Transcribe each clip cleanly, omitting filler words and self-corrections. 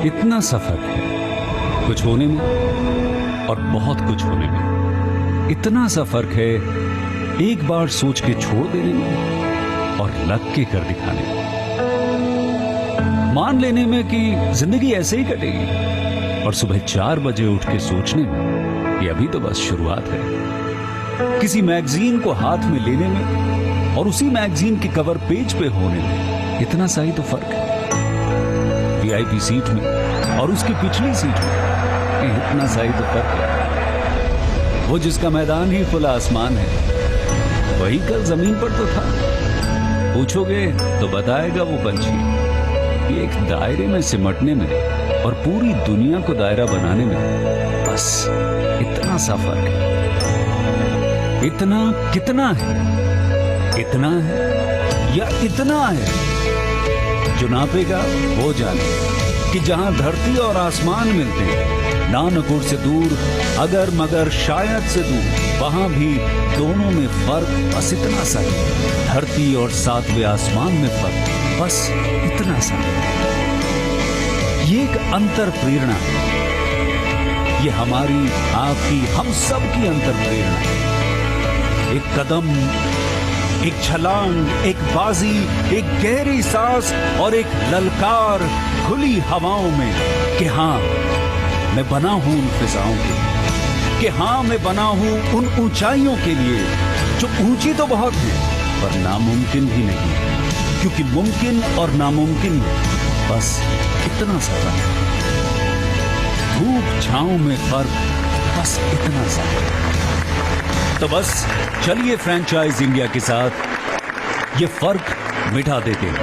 इतना सफर है कुछ होने में और बहुत कुछ होने में। इतना सा फर्क है एक बार सोच के छोड़ देने में और लग के कर दिखाने में। मान लेने में कि जिंदगी ऐसे ही कटेगी और सुबह 4 बजे उठ के सोचने में कि अभी तो बस शुरुआत है। किसी मैगजीन को हाथ में लेने में और उसी मैगजीन के कवर पेज पे होने में इतना सा ही तो फर्क है। वीआईपी सीट में और उसकी पिछली सीट में इतना सा ही तो फर्क है। वो जिसका मैदान ही खुला आसमान है वही कल जमीन पर तो था। पूछोगे तो बताएगा वो पंछी कि एक दायरे में सिमटने में और पूरी दुनिया को दायरा बनाने में बस इतना सा फर्क है। इतना कितना है? इतना है या इतना है? जो नापेगा वो जाने कि जहां धरती और आसमान मिलते हैं, नानकुर से दूर अगर मगर शायद से दूर, वहां भी दोनों में फर्क बस इतना सा है। धरती और 7वें आसमान में फर्क बस इतना सा। ये एक अंतर प्रेरणा है। ये हमारी, आपकी, हम सब की अंतर प्रेरणा है। एक कदम, एक छलांग, एक बाजी, एक गहरी सांस और एक ललकार खुली हवाओं में कि हाँ मैं बना हूं उन फिजाओं के, कि हाँ मैं बना हूं उन ऊंचाइयों के लिए जो ऊंची तो बहुत है पर नामुमकिन भी नहीं, क्योंकि मुमकिन और नामुमकिन में बस इतना सा फर्क। धूप छांव में फर्क बस इतना सा। तो बस चलिए फ्रेंचाइज इंडिया के साथ ये फर्क मिटा देते हैं।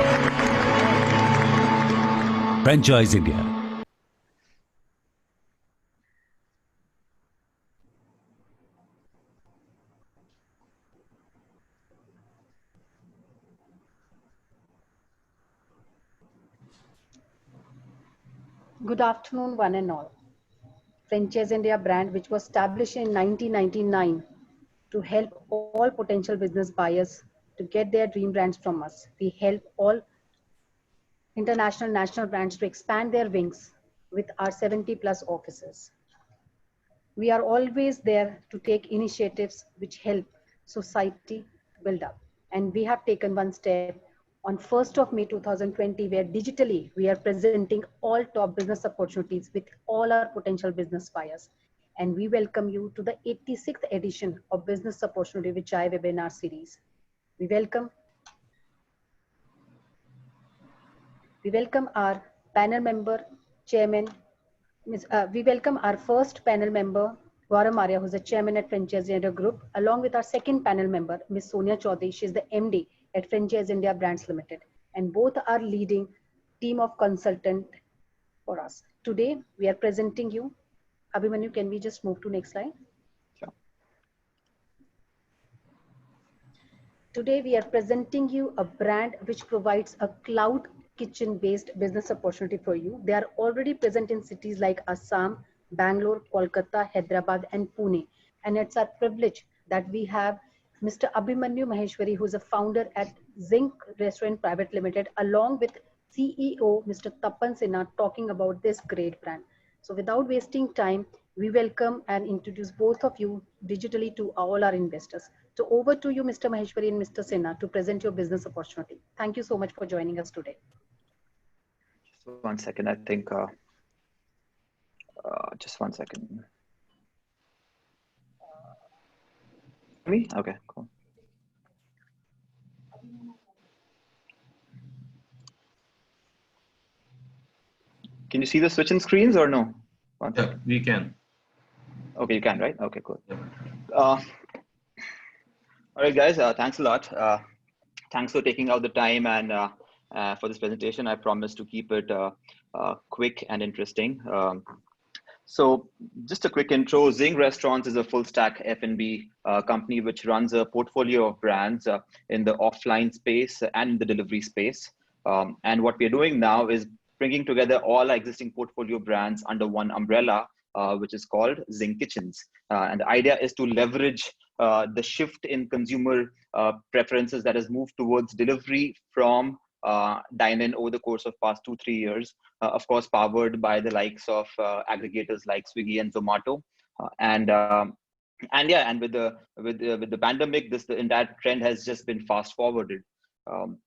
Franchise India. Good afternoon, one and all. Franchiseindia brand, which was established in 1999 to help all potential business buyers to get their dream brands from us. We help all international, national brands to expand their wings with our 70+ offices. We are always there to take initiatives which help society build up. And we have taken one step on 1st of May 2020, where digitally we are presenting all top business opportunities with all our potential business buyers. And we welcome you to the 86th edition of Business Opportunity with Chai webinar series. We welcome our panel member, chairman. We welcome our first panel member, Gaurav Maria, who's the chairman at Franchiseindia Group, along with our second panel member, Ms. Sonia Chaudhary. She's the MD at Franchiseindia Brands Limited, and both are leading team of consultant for us. Today, we are presenting you. Abhimanyu, can we just move to next slide? Sure. Today, we are presenting you a brand which provides a cloud kitchen-based business opportunity for you. They are already present in cities like Assam, Bangalore, Kolkata, Hyderabad, and Pune. And it's our privilege that we have Mr. Abhimanyu Maheshwari, who's a founder at Zing Restaurant Private Limited, along with CEO Mr. Tapan Sinha, talking about this great brand. So without wasting time, we welcome and introduce both of you digitally to all our investors. So over to you, Mr. Maheshwari and Mr. Sinha, to present your business opportunity. Thank you so much for joining us today. Just 1 second, I think, just 1 second. Me? Okay, cool. Can you see the switching screens or no? Yeah, we can. Okay, you can, right? Okay, cool. Yeah. All right, guys, thanks a lot. Thanks for taking out the time and for this presentation. I promise to keep it quick and interesting. So just a quick intro. Zing Restaurants is a full stack F&B company which runs a portfolio of brands in the offline space and in the delivery space. And what we're doing now is bringing together all our existing portfolio brands under one umbrella, which is called Zing Kitchens. And the idea is to leverage the shift in consumer preferences that has moved towards delivery from dine in over the course of past 2-3 years. Of course, powered by the likes of aggregators like Swiggy and Zomato, and yeah, and with the pandemic, the entire trend has just been fast forwarded. Um,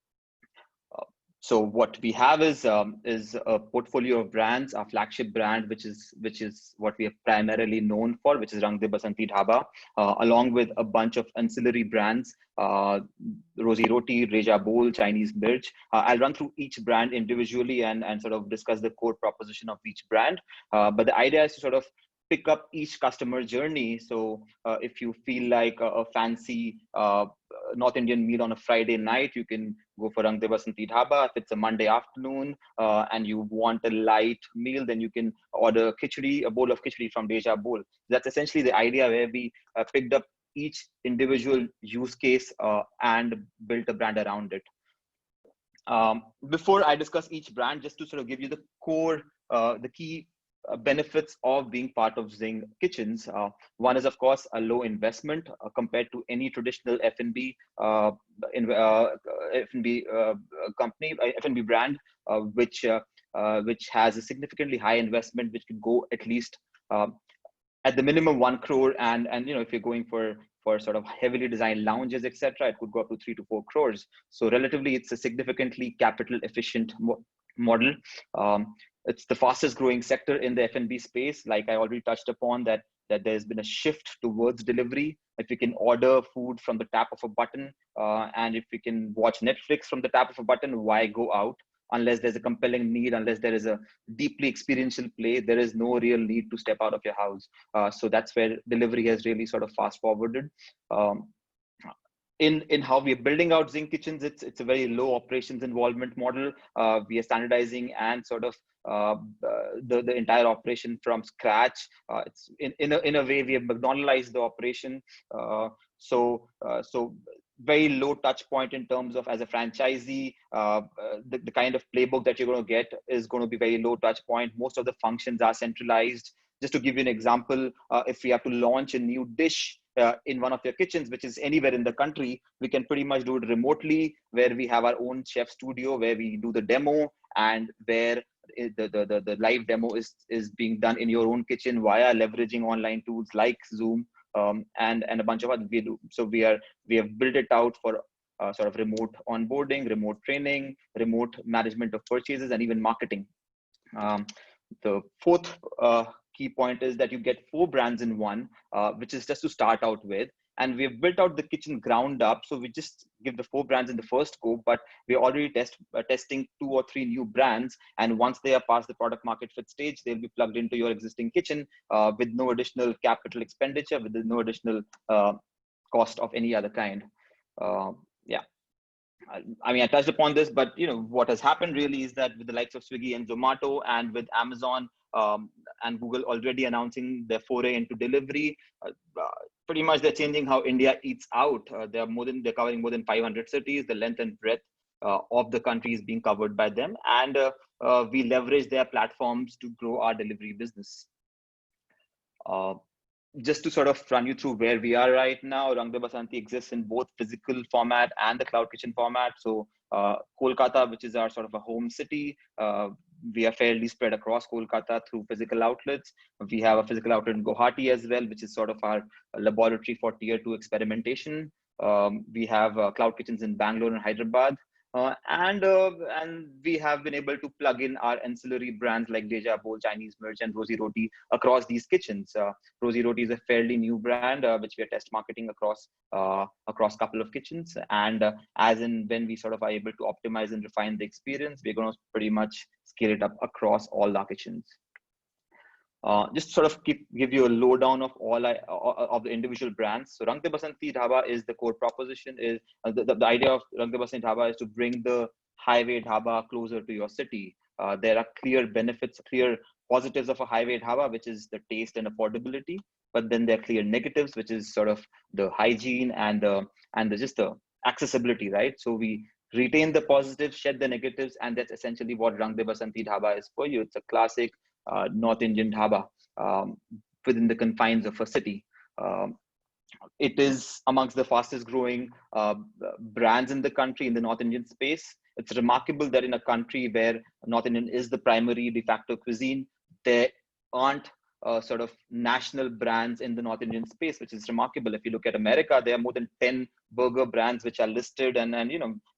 so what we have is a portfolio of brands, our flagship brand, which is what we are primarily known for, which is Rang De Basanti Dhaba, along with a bunch of ancillary brands, Rosy Roti, Déjà Bowl, Chinese Mirch. I'll run through each brand individually and sort of discuss the core proposition of each brand. But the idea is to sort of pick up each customer journey. So if you feel like a fancy North Indian meal on a Friday night, you can go for Rang De Basanti Dhaba. If it's a Monday afternoon and you want a light meal, then you can order a bowl of khichdi from Déjà Bowl. That's essentially the idea, where we picked up each individual use case and built a brand around it. Before I discuss each brand, just to sort of give you the core, the key benefits of being part of Zing kitchens. One is, of course, a low investment compared to any traditional F&B company, F&B brand, which has a significantly high investment, which can go at least at the minimum 1 crore, and if you're going for sort of heavily designed lounges, etc., it could go up to 3 to 4 crores. So relatively, it's a significantly capital efficient model. It's the fastest growing sector in the F&B space. Like I already touched upon, that there's been a shift towards delivery. If you can order food from the tap of a button, and if you can watch Netflix from the tap of a button, why go out? Unless there's a compelling need, unless there is a deeply experiential play, there is no real need to step out of your house. So that's where delivery has really sort of fast forwarded. In how we're building out Zing kitchens, it's a very low operations involvement model. We are standardizing and sort of the entire operation from scratch. It's in a way we have McDonaldized the operation. So very low touch point in terms of, as a franchisee, the kind of playbook that you're going to get is going to be very low touch point. Most of the functions are centralized. Just to give you an example, if we have to launch a new dish in one of your kitchens, which is anywhere in the country, we can pretty much do it remotely, where we have our own chef studio where we do the demo, and where the live demo is being done in your own kitchen via leveraging online tools like Zoom, and a bunch of other we do. So we have built it out for sort of remote onboarding, remote training, remote management of purchases, and even marketing. The fourth key point is that you get 4 brands in one, which is just to start out with. And we've built out the kitchen ground up. So we just give the 4 brands in the first go, but we're already testing 2 or 3 new brands. And once they are past the product market fit stage, they'll be plugged into your existing kitchen with no additional capital expenditure, with no additional cost of any other kind. Yeah. I mean, I touched upon this, but what has happened really is that with the likes of Swiggy and Zomato, and with Amazon and Google already announcing their foray into delivery, pretty much they're changing how India eats out. They're covering more than 500 cities. The length and breadth of the country is being covered by them, and we leverage their platforms to grow our delivery business. Just to sort of run you through where we are right now, Rang De Basanti exists in both physical format and the cloud kitchen format. So Kolkata, which is our sort of a home city, we are fairly spread across Kolkata through physical outlets. We have a physical outlet in Guwahati as well, which is sort of our laboratory for tier 2 experimentation. We have cloud kitchens in Bangalore and Hyderabad. And we have been able to plug in our ancillary brands like Déjà Bowl, Chinese Mirch, and Rosy Roti across these kitchens. Rosy Roti is a fairly new brand, which we are test marketing across a couple of kitchens. And as in when we sort of are able to optimize and refine the experience, we're going to pretty much scale it up across all our kitchens. Just sort of give you a lowdown of all of the individual brands. So Rang De Basanti Dhaba is the core proposition. Is the idea of Rang De Basanti Dhaba is to bring the highway dhaba closer to your city. There are clear benefits, clear positives of a highway dhaba, which is the taste and affordability. But then there are clear negatives, which is sort of the hygiene and just the accessibility, right? So we retain the positives, shed the negatives, and that's essentially what Rang De Basanti Dhaba is for you. It's a classic North Indian dhaba within the confines of a city. It is amongst the fastest growing brands in the country in the North Indian space. it's remarkable that in a country where North Indian is the primary de facto cuisine, there aren't sort of national brands in the North Indian space, which is remarkable. If you look at America, there are more than 10 burger brands which are listed and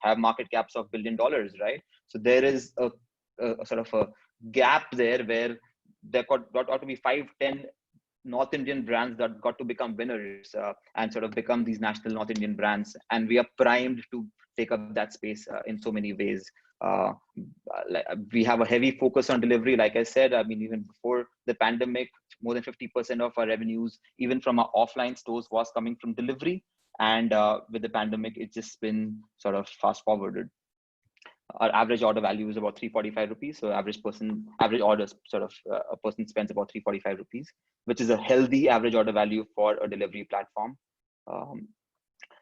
have market caps of $1 billion, right? So there is a sort of a gap there where there ought to be 5-10 North Indian brands that got to become winners and sort of become these national North Indian brands. And we are primed to take up that space in so many ways. We have a heavy focus on delivery. Like I said, I mean, even before the pandemic, more than 50% of our revenues, even from our offline stores, was coming from delivery. And with the pandemic, it's just been sort of fast forwarded. Our average order value is about 345 rupees. So average order sort of a person spends about 345 rupees, which is a healthy average order value for a delivery platform.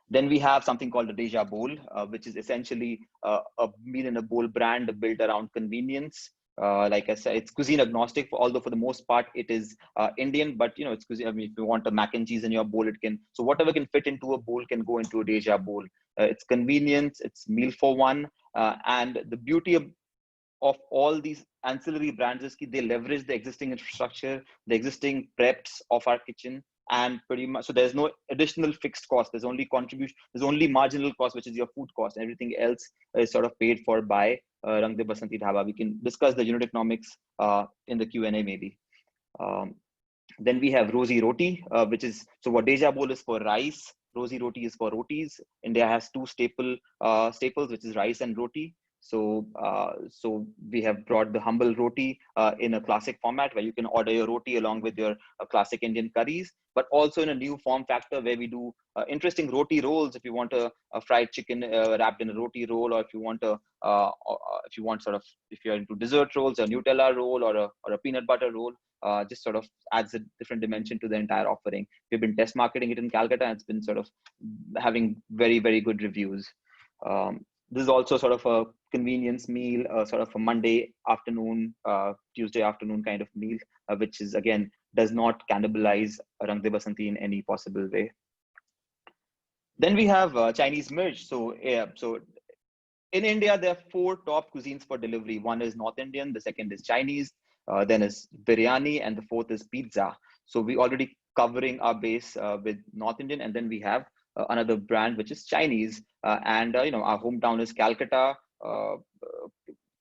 Then we have something called the Déjà Bowl, which is essentially a meal in a bowl brand built around convenience. Like I said, it's cuisine agnostic, although for the most part it is Indian, but it's cuisine. I mean, if you want a mac and cheese in your bowl, it can. So whatever can fit into a bowl can go into a Déjà Bowl. It's convenience, it's meal for one, and the beauty of all these ancillary brands is that they leverage the existing infrastructure, the existing preps of our kitchen, and pretty much so there's no additional fixed cost. There's only contribution. There's only marginal cost, which is your food cost. Everything else is sort of paid for by Basanti Dhaba. We can discuss the unit economics in the Q&A maybe. Then we have Rosy Roti, which is, so what Déjà Bowl is for rice, Rosy Roti is for rotis. India has two staples, which is rice and roti. So we have brought the humble roti in a classic format where you can order your roti along with your classic Indian curries, but also in a new form factor where we do interesting roti rolls. If you want a fried chicken wrapped in a roti roll, or if you want if you're into dessert rolls, a Nutella roll or a peanut butter roll, just sort of adds a different dimension to the entire offering. We've been test marketing it in Calcutta, and it's been sort of having very, very good reviews. This is also sort of a convenience meal, sort of a Monday afternoon, Tuesday afternoon kind of meal, which is, again, does not cannibalize Rang De Basanti in any possible way. Then we have Chinese Mirch. So in India, there are 4 top cuisines for delivery. One is North Indian, the second is Chinese, then is biryani, and the 4th is pizza. So we already covering our base with North Indian, and then we have another brand which is Chinese, and our hometown is Calcutta.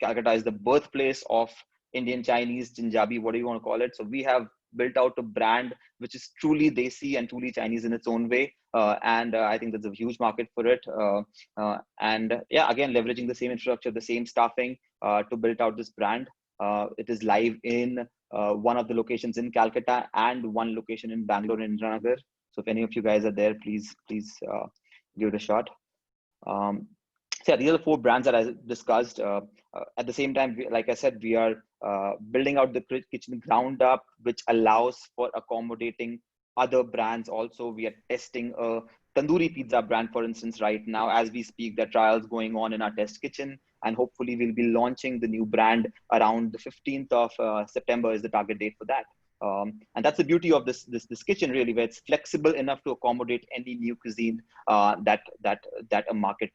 Calcutta is the birthplace of Indian Chinese, Punjabi, what do you want to call it? So we have built out a brand which is truly Desi and truly Chinese in its own way, and I think there's a huge market for it. And yeah, again, leveraging the same infrastructure, the same staffing to build out this brand. It is live in one of the locations in Calcutta and one location in Bangalore and Indranagar. So if any of you guys are there, please give it a shot. So yeah, these are the 4 brands that I discussed. At the same time, like I said, we are building out the kitchen ground up, which allows for accommodating other brands. Also, we are testing a tandoori pizza brand, for instance, right now as we speak. There are trials going on in our test kitchen, and hopefully we'll be launching the new brand around the 15th of September is the target date for that. And that's the beauty of this kitchen, really, where it's flexible enough to accommodate any new cuisine that a market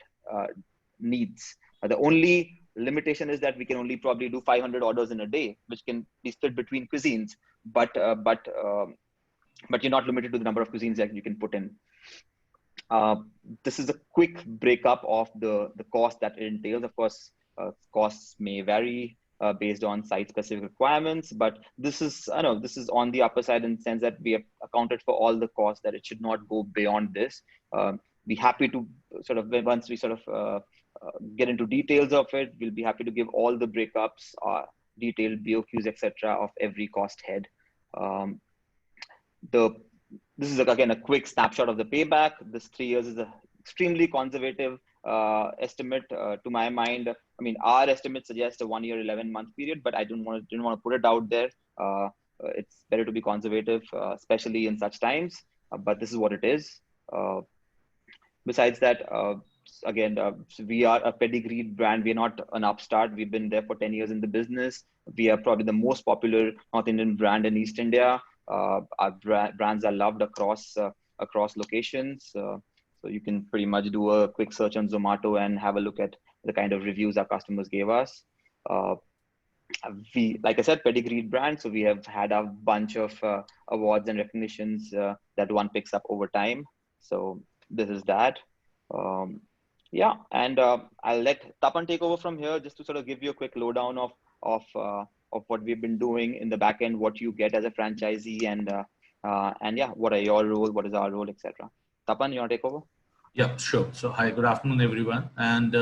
needs. The only limitation is that we can only probably do 500 orders in a day, which can be split between cuisines. But you're not limited to the number of cuisines that you can put in. This is a quick breakup of the cost that it entails. Of course, costs may vary based on site-specific requirements, but this is on the upper side in the sense that we have accounted for all the costs, that it should not go beyond this. Be happy to sort of, once we sort of get into details of it, we'll be happy to give all the breakups, detailed BOQs, etc., of every cost head. This is again a quick snapshot of the payback. This 3 years is an extremely conservative estimate to my mind. I mean, our estimate suggests a 1 year, 11-month period, but I didn't want to put it out there. It's better to be conservative, especially in such times. But this is what it is. Besides that, again, we are a pedigreed brand. We're not an upstart. We've been there for 10 years in the business. We are probably the most popular North Indian brand in East India. Our brands are loved across locations. So you can pretty much do a quick search on Zomato and have a look at the kind of reviews our customers gave us. We, like I said, pedigreed brand, so we have had a bunch of awards and recognitions that one picks up over time. So this is that. Yeah, and I'll let Tapan take over from here, just to sort of give you a quick lowdown of what we've been doing in the back end, what you get as a franchisee, and yeah, what are your role, what is our role, etc. Tapan, you want to take over? Yeah, sure. So hi, good afternoon, everyone. And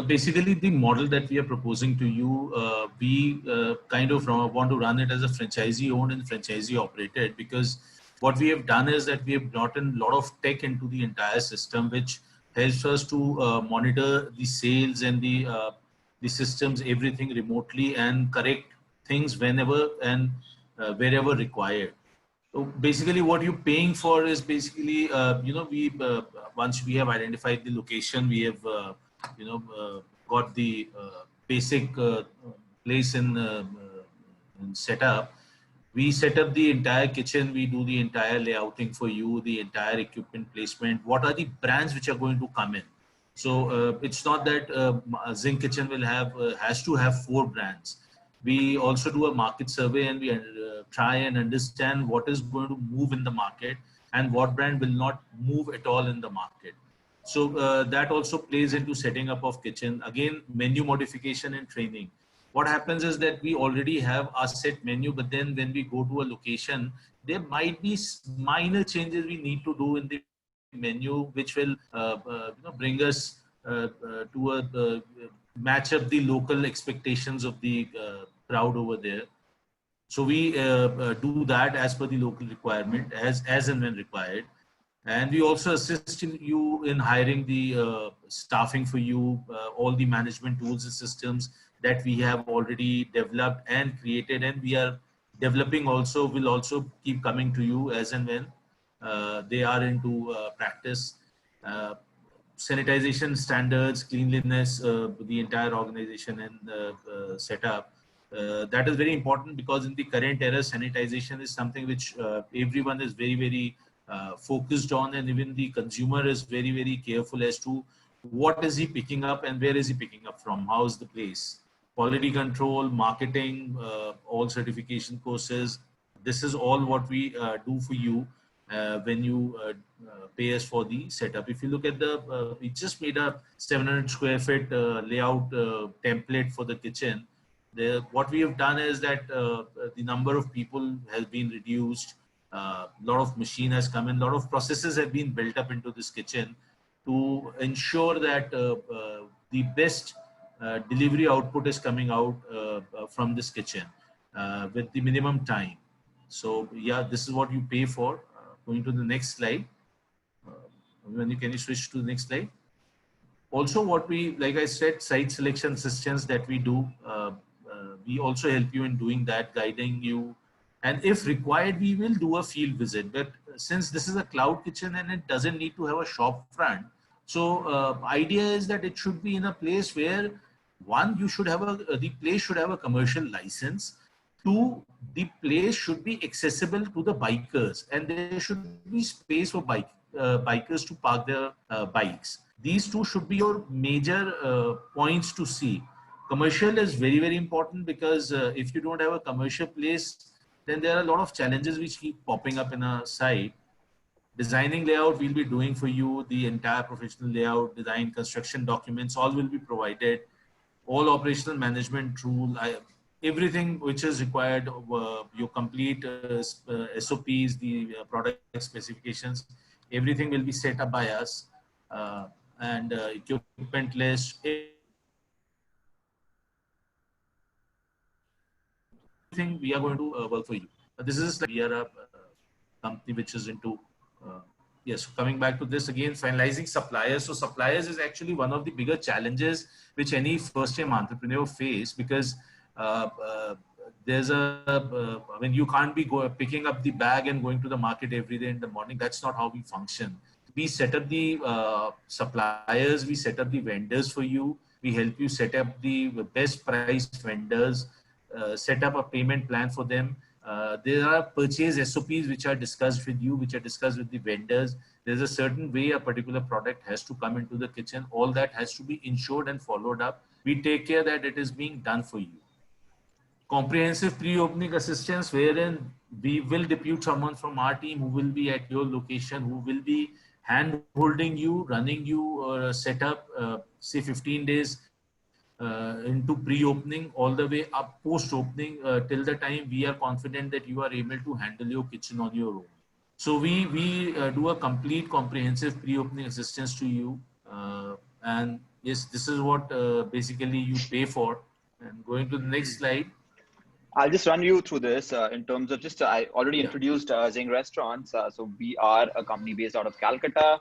basically, the model that we are proposing to you, we kind of want to run it as a franchisee owned and franchisee operated, because what we have done is that we have brought in a lot of tech into the entire system, which helps us to monitor the sales and the systems, everything remotely, and correct things whenever and wherever required. So basically, what you're paying for is basically, we once we have identified the location, we have got the basic place in set up. We set up the entire kitchen. We do the entire layouting for you, the entire equipment placement. What are the brands which are going to come in? So it's not that Zing Kitchen will have has to have 4 brands. We also do a market survey, and we try and understand what is going to move in the market and what brand will not move at all in the market. So that also plays into setting up of kitchen. Again, menu modification and training. What happens is that we already have a set menu, but then when we go to a location, there might be minor changes we need to do in the menu, which will bring us to a match up the local expectations of the crowd over there. So we do that as per the local requirement, as and when required. And we also assist you in hiring the staffing for you, all the management tools and systems that we have already developed and created, and we are developing also, will also keep coming to you as and when they are into practice. Sanitization standards, cleanliness, the entire organization and setup. That is very important, because in the current era, sanitization is something which everyone is very, very focused on, and even the consumer is very, very careful as to what is he picking up and where is he picking up from, how is the place. Quality control, marketing, all certification courses. This is all what we do for you when you pay us for the setup. If you look at the, we just made a 700 square feet layout template for the kitchen. What we have done is that the number of people has been reduced. A lot of machine has come in, a lot of processes have been built up into this kitchen to ensure that the best delivery output is coming out from this kitchen with the minimum time. So yeah, this is what you pay for. Going to the next slide. Can you switch to the next slide? Also, what we, like I said, site selection assistance that we do, we also help you in doing that, guiding you. And if required, we will do a field visit. But since this is a cloud kitchen and it doesn't need to have a shop front, so idea is that it should be in a place where, one, you should have the place should have a commercial license. 2, the place should be accessible to the bikers, and there should be space for bikers to park their bikes. These 2 should be your major points to see. Commercial is very, very important, because if you don't have a commercial place, then there are a lot of challenges which keep popping up in a site. Designing layout we'll be doing for you, the entire professional layout, design, construction documents, all will be provided. All operational management rule, everything which is required, your complete SOPs, the product specifications, everything will be set up by us, and equipment list, everything we are going to work for you. This is like, we are a company which is into, yes, coming back to this again, finalizing suppliers. So suppliers is actually one of the bigger challenges which any first-time entrepreneur face, because there's I mean, you can't be picking up the bag and going to the market every day in the morning. That's not how we function. We set up the suppliers, we set up the vendors for you. We help you set up the best priced vendors, set up a payment plan for them. There are purchase SOPs which are discussed with you, which are discussed with the vendors. There's a certain way a particular product has to come into the kitchen. All that has to be ensured and followed up. We take care that it is being done for you. Comprehensive pre-opening assistance, wherein we will depute someone from our team who will be at your location, who will be hand-holding you, running you setup, say 15 days into pre-opening all the way up post-opening till the time we are confident that you are able to handle your kitchen on your own. So we do a complete comprehensive pre-opening assistance to you. And yes, this is what basically you pay for. And going to the next slide. I'll just run you through this in terms of just, I already introduced Zing Restaurants. So we are a company based out of Calcutta.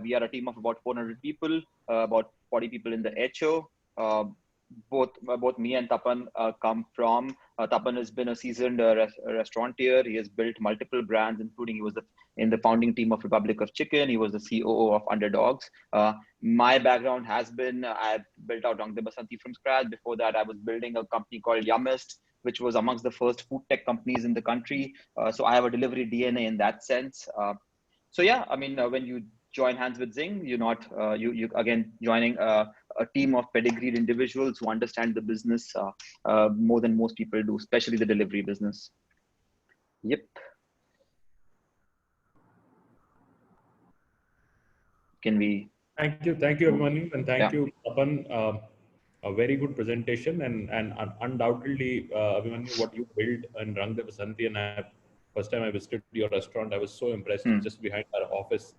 We are a team of about 400 people, about 40 people in the HO. Both me and Tapan come from, Tapan has been a seasoned restaurateur. He has built multiple brands, including he was in the founding team of Republic of Chicken. He was the COO of Underdogs. My background has been, I've built out Basanti from scratch. Before that, I was building a company called Yummist, which was amongst the first food tech companies in the country. So I have a delivery DNA in that sense. So yeah, I mean, when you join hands with Zing, you're not, you again, joining a team of pedigreed individuals who understand the business more than most people do, especially the delivery business. Yep. Can we? Thank you, Abhimanyu, and thank you, Tapan. A very good presentation, and undoubtedly, Abhimanyu, what you built in Rang De Basanti, and first time I visited your restaurant, I was so impressed. It's just behind our office,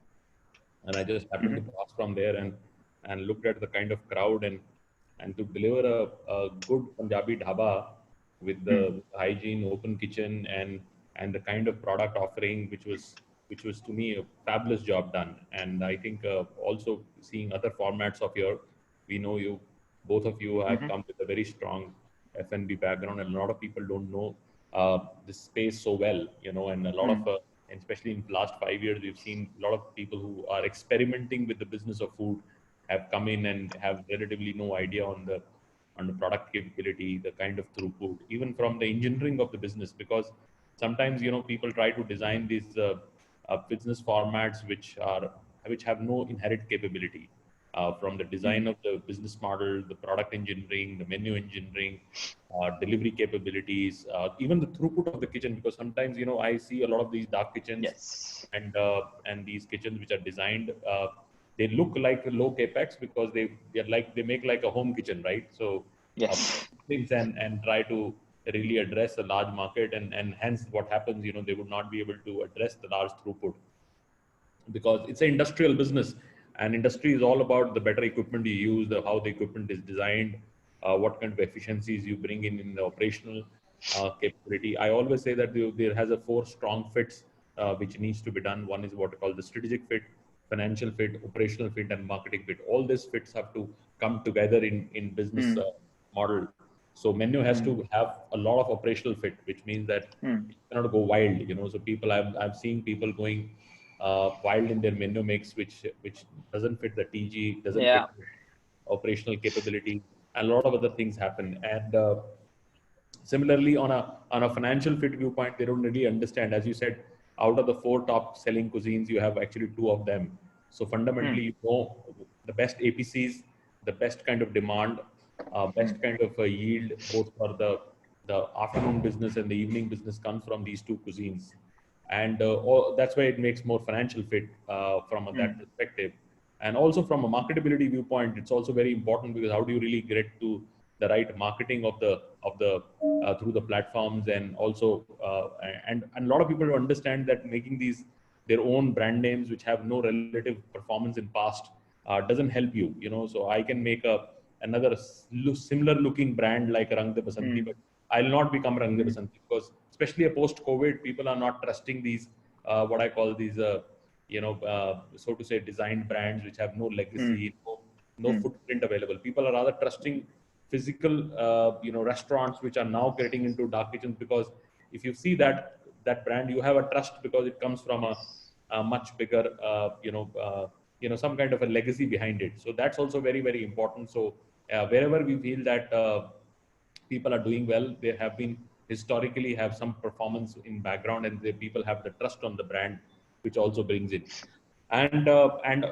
and I just happened to cross from there and looked at the kind of crowd and to deliver a good Punjabi dhaba with the hygiene, open kitchen, and the kind of product offering, which was to me a fabulous job done. And I think also seeing other formats of we know you, both of you have come with a very strong F&B background, and a lot of people don't know this space so well, and a lot of, especially in the last 5 years, we've seen a lot of people who are experimenting with the business of food have come in and have relatively no idea on the product capability, the kind of throughput, even from the engineering of the business, because sometimes, people try to design these business formats which have no inherent capability. From the design of the business model, the product engineering, the menu engineering, delivery capabilities, even the throughput of the kitchen, because sometimes, I see a lot of these dark kitchens and these kitchens which are designed, they look like low capex because they make like a home kitchen, right? So things and try to really address a large market, and hence what happens, they would not be able to address the large throughput because it's an industrial business. And industry is all about the better equipment you use, how the equipment is designed, what kind of efficiencies you bring in the operational capability. I always say that there has a 4 strong fits which needs to be done. One is what I call the strategic fit, financial fit, operational fit, and marketing fit. All these fits have to come together in business model. So menu has to have a lot of operational fit, which means that you cannot go wild. So people, I've seen people going wild in their menu mix, which doesn't fit the TG, doesn't fit operational capability, and a lot of other things happen. And similarly, on a financial fit viewpoint, they don't really understand. As you said, out of the 4 top selling cuisines, you have actually 2 of them. So fundamentally, the best APCs, the best kind of demand, best kind of yield, both for the afternoon business and the evening business, comes from these 2 cuisines. And that's why it makes more financial fit from that perspective. And also from a marketability viewpoint, it's also very important, because how do you really get to the right marketing of the through the platforms, and also and a lot of people understand that making these their own brand names which have no relative performance in past doesn't help you. So I can make another similar looking brand like Rang De Basanti, but I'll not become Rang De Basanti, because especially post-COVID, people are not trusting these what I call these so to say designed brands which have no legacy, no footprint available. People are rather trusting physical restaurants which are now getting into dark kitchens, because if you see that brand, you have a trust because it comes from a much bigger some kind of a legacy behind it. So that's also very, very important. So wherever we feel that people are doing well, there have been historically have some performance in background, and the people have the trust on the brand, which also brings in. And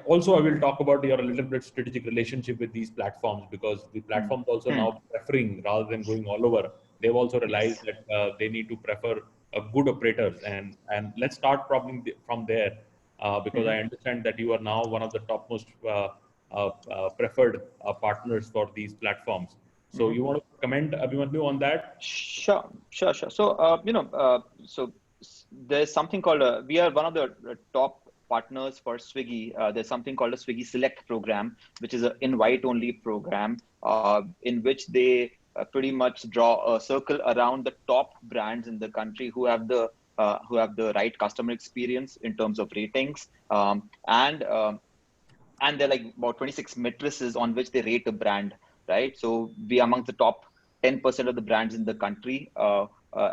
also I will talk about your a little bit strategic relationship with these platforms, because the platforms also now preferring rather than going all over. They've also realized Yes. that they need to prefer good operators, and let's start probably from there, because I understand that you are now one of the topmost preferred partners for these platforms. So you want to comment, Abhimanyu, on that? Sure. So, there's something called, we are one of the top partners for Swiggy. There's something called a Swiggy Select program, which is an invite only program, in which they pretty much draw a circle around the top brands in the country who have the right customer experience in terms of ratings. And they're like about 26 matrices on which they rate a brand, right? So we are amongst the top 10% of the brands in the country,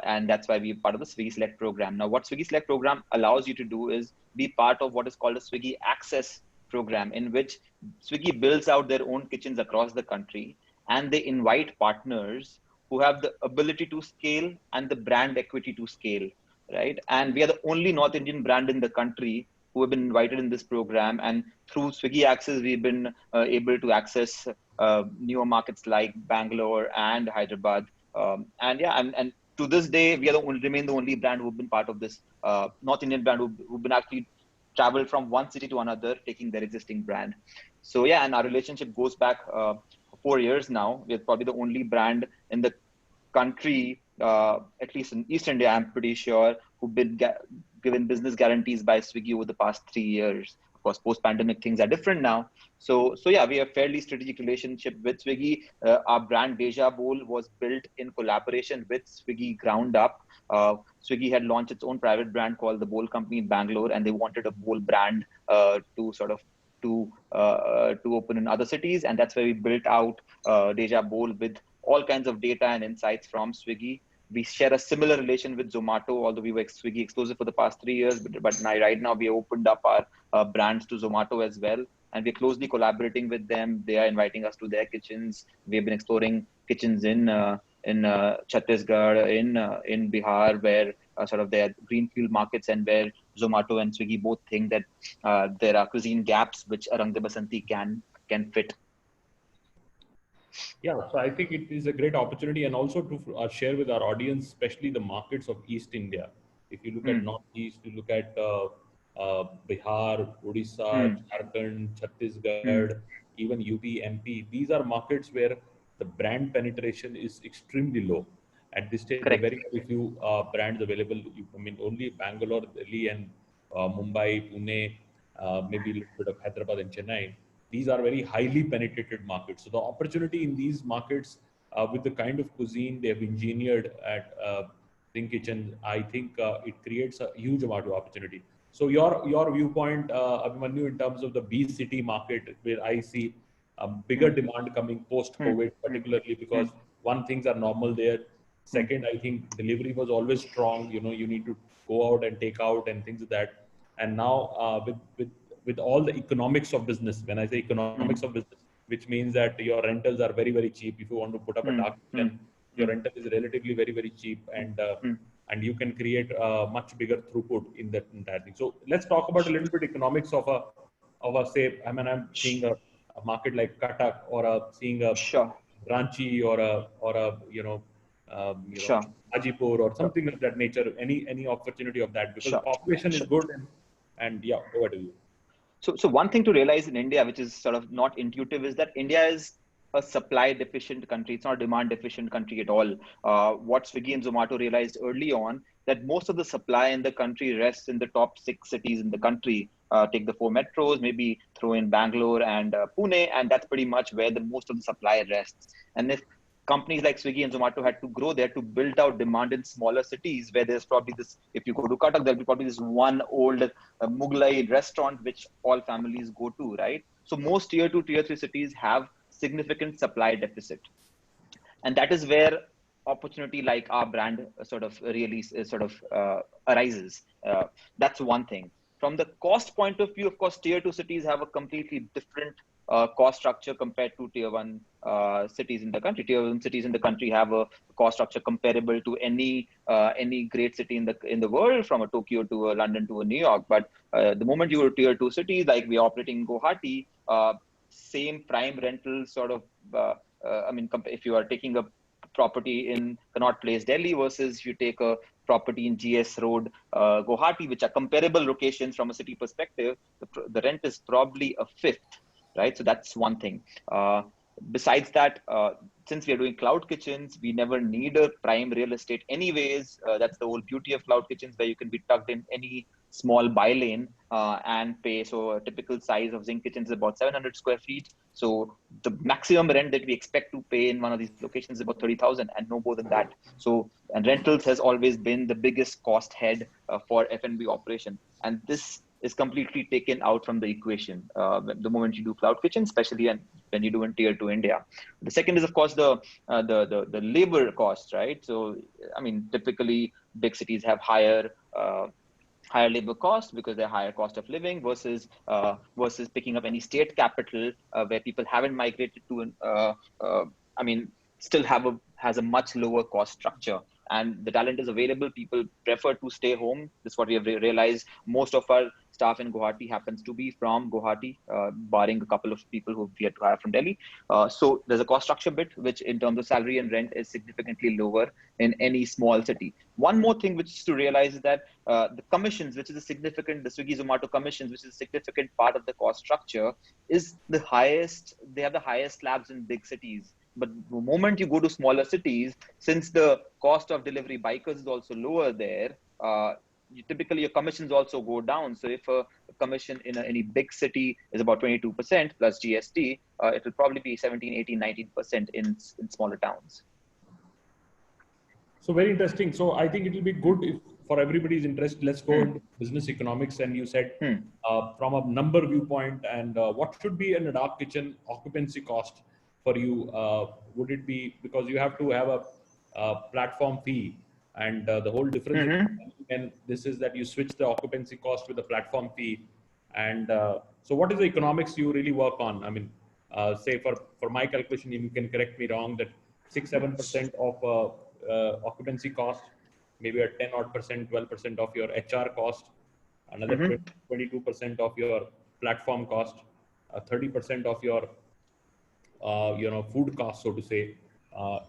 and that's why we're part of the Swiggy Select program. Now, what Swiggy Select program allows you to do is be part of what is called a Swiggy Access program, in which Swiggy builds out their own kitchens across the country, and they invite partners who have the ability to scale and the brand equity to scale, right? And we are the only North Indian brand in the country who have been invited in this program. And through Swiggy Access, we've been able to access newer markets like Bangalore and Hyderabad. And to this day, we are remain the only brand who've been part of this North Indian brand who've been actually traveled from one city to another, taking their existing brand. So yeah, and our relationship goes back 4 years now. We're probably the only brand in the country, at least in East India, I'm pretty sure, who've been given business guarantees by Swiggy over the past 3 years. Of course, post-pandemic things are different now. So yeah, we have fairly strategic relationship with Swiggy. Our brand Déjà Bowl was built in collaboration with Swiggy ground up. Swiggy had launched its own private brand called the Bowl Company in Bangalore, and they wanted a bowl brand to open in other cities, and that's where we built out Déjà Bowl with all kinds of data and insights from Swiggy. We share a similar relation with Zomato, although we were Swiggy exclusive for the past 3 years, but right now we opened up our brands to Zomato as well, and we're closely collaborating with them. They are inviting us to their kitchens. We've been exploring kitchens in Chhattisgarh, in Bihar, where sort of their greenfield markets, and where Zomato and Swiggy both think that there are cuisine gaps which Rang De Basanti can fit. Yeah, so I think it is a great opportunity, and also to share with our audience, especially the markets of East India. If you look at Northeast, you look at Bihar, Odisha, Jharkhand, Chhattisgarh, even UP, MP. These are markets where the brand penetration is extremely low. At this stage, there are Correct. very few brands available. I mean, only Bangalore, Delhi, and Mumbai, Pune, maybe a little bit of Hyderabad and Chennai. These are very highly penetrated markets. So the opportunity in these markets, with the kind of cuisine they have engineered at Zing Kitchen, I think it creates a huge amount of opportunity. So your viewpoint, Abhimanyu, in terms of the B city market, where I see a bigger demand coming post-COVID, particularly because one, things are normal there. Second, I think delivery was always strong. You know, you need to go out and take out and things like that. And now with all the economics of business, when I say economics of business, which means that your rentals are very, very cheap. If you want to put up a dark kitchen, your rental is relatively very, very cheap, and you can create a much bigger throughput in that entire thing. So let's talk about a little bit economics of a say. I mean, I'm seeing a market like Cuttack, or seeing a Sure. Ranchi, or a Sure. Hajipur, or something of that nature. Any opportunity of that, because the Sure. population is good, and yeah, over to you. So one thing to realize in India, which is sort of not intuitive, is that India is a supply deficient country. It's not a demand deficient country at all. What Swiggy and Zomato realized early on, that most of the supply in the country rests in the top 6 cities in the country. Take the 4 metros, maybe throw in Bangalore and Pune, and that's pretty much where the most of the supply rests. And if companies like Swiggy and Zomato had to grow there to build out demand in smaller cities where there's probably this, if you go to Cuttack, there'll be probably this one old Mughlai restaurant which all families go to, right? So most tier 2, tier 3 cities have significant supply deficit. And that is where opportunity like our brand arises. That's one thing. From the cost point of view, of course, tier 2 cities have a completely different cost structure compared to tier 1 cities in the country. Tier 1 cities in the country have a cost structure comparable to any great city in the world, from a Tokyo to a London to a New York. But the moment you go to tier 2 cities, like we are operating in Guwahati, same prime rental sort of, if you are taking a property in Connaught Place, Delhi, versus if you take a property in GS Road, Guwahati, which are comparable locations from a city perspective, the rent is probably a fifth, right? So that's one thing. Besides that, since we are doing cloud kitchens, we never need a prime real estate anyways. That's the whole beauty of cloud kitchens, where you can be tucked in any small by lane and pay. So a typical size of Zing kitchens is about 700 square feet. So the maximum rent that we expect to pay in one of these locations is about 30,000 and no more than that. So, and rentals has always been the biggest cost head for F&B operation. And this is completely taken out from the equation the moment you do cloud kitchen, especially when you do in tier 2 India. The second is, of course, the labor cost, right? So, I mean, typically big cities have higher labor cost because they're higher cost of living versus picking up any state capital where people haven't migrated to still has a much lower cost structure, and the talent is available. People prefer to stay home. This is what we have realized. Most of our staff in Guwahati happens to be from Guwahati, barring a couple of people who we had to hire from Delhi. So there's a cost structure bit, which in terms of salary and rent is significantly lower in any small city. One more thing which is to realize is that the commissions, which is the Swiggy Zomato commissions, which is a significant part of the cost structure, is the highest. They have the highest slabs in big cities. But the moment you go to smaller cities, since the cost of delivery bikers is also lower there, typically your commissions also go down. So if a commission in any big city is about 22% plus GST, it will probably be 17, 18, 19% in smaller towns. So very interesting. So I think it will be good if, for everybody's interest, let's go into business economics. And you said from a number viewpoint, and what should be an dark kitchen occupancy cost for you? Would it be, because you have to have a platform fee, and the whole difference and this is that you switch the occupancy cost with the platform fee. And so what is the economics you really work on? I mean, say for my calculation, you can correct me wrong, that 6-7% of occupancy cost, maybe a 10 odd percent, 12% of your HR cost, another 22% of your platform cost, 30% of your food cost, so to say.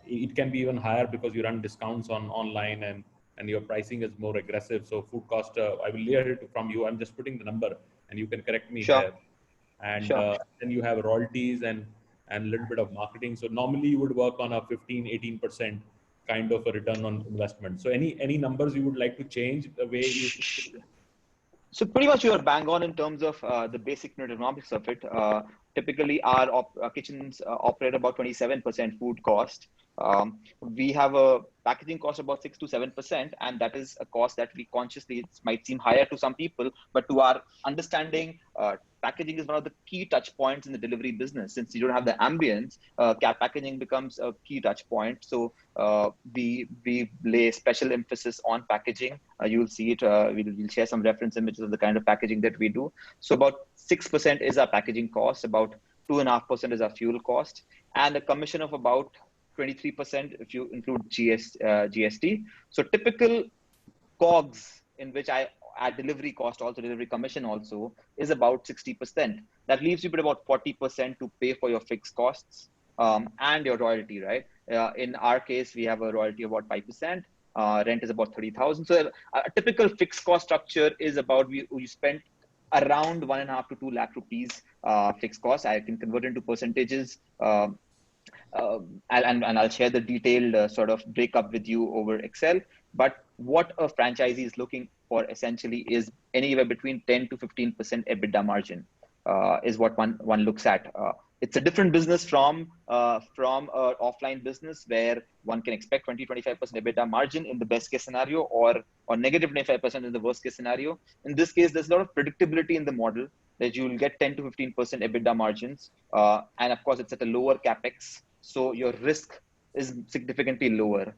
It can be even higher because you run discounts on online and your pricing is more aggressive. So food cost, I will hear it from you. I'm just putting the number and you can correct me here. And then you have royalties and a little bit of marketing. So normally you would work on a 15-18% kind of a return on investment. So any numbers you would like to change the way you? So pretty much you are bang on in terms of the basic unit economics of it. Typically our kitchens operate about 27% food cost. We have a packaging cost about 6 to 7%, and that is a cost that we consciously, it might seem higher to some people, but to our understanding, packaging is one of the key touch points in the delivery business. Since you don't have the ambience, packaging becomes a key touch point. So we lay special emphasis on packaging. You'll see it. We'll share some reference images of the kind of packaging that we do. So about 6% is our packaging cost, about 2.5% is our fuel cost, and a commission of about 23% if you include GST. So typical COGS, in which I add delivery cost, also delivery commission also, is about 60%. That leaves you with about 40% to pay for your fixed costs and your royalty, right? In our case, we have a royalty of about 5%. Rent is about 30,000. So a typical fixed cost structure is about, we spend around 1.5 to 2 lakh rupees fixed cost. I can convert into percentages. And I'll share the detailed sort of breakup with you over Excel. But what a franchisee is looking for essentially is anywhere between 10 to 15% EBITDA margin is what one looks at. It's a different business from an offline business where one can expect 20-25% EBITDA margin in the best case scenario, or negative 25% in the worst case scenario. In this case, there's a lot of predictability in the model that you will get 10 to 15% EBITDA margins. And of course, it's at a lower capex. So your risk is significantly lower.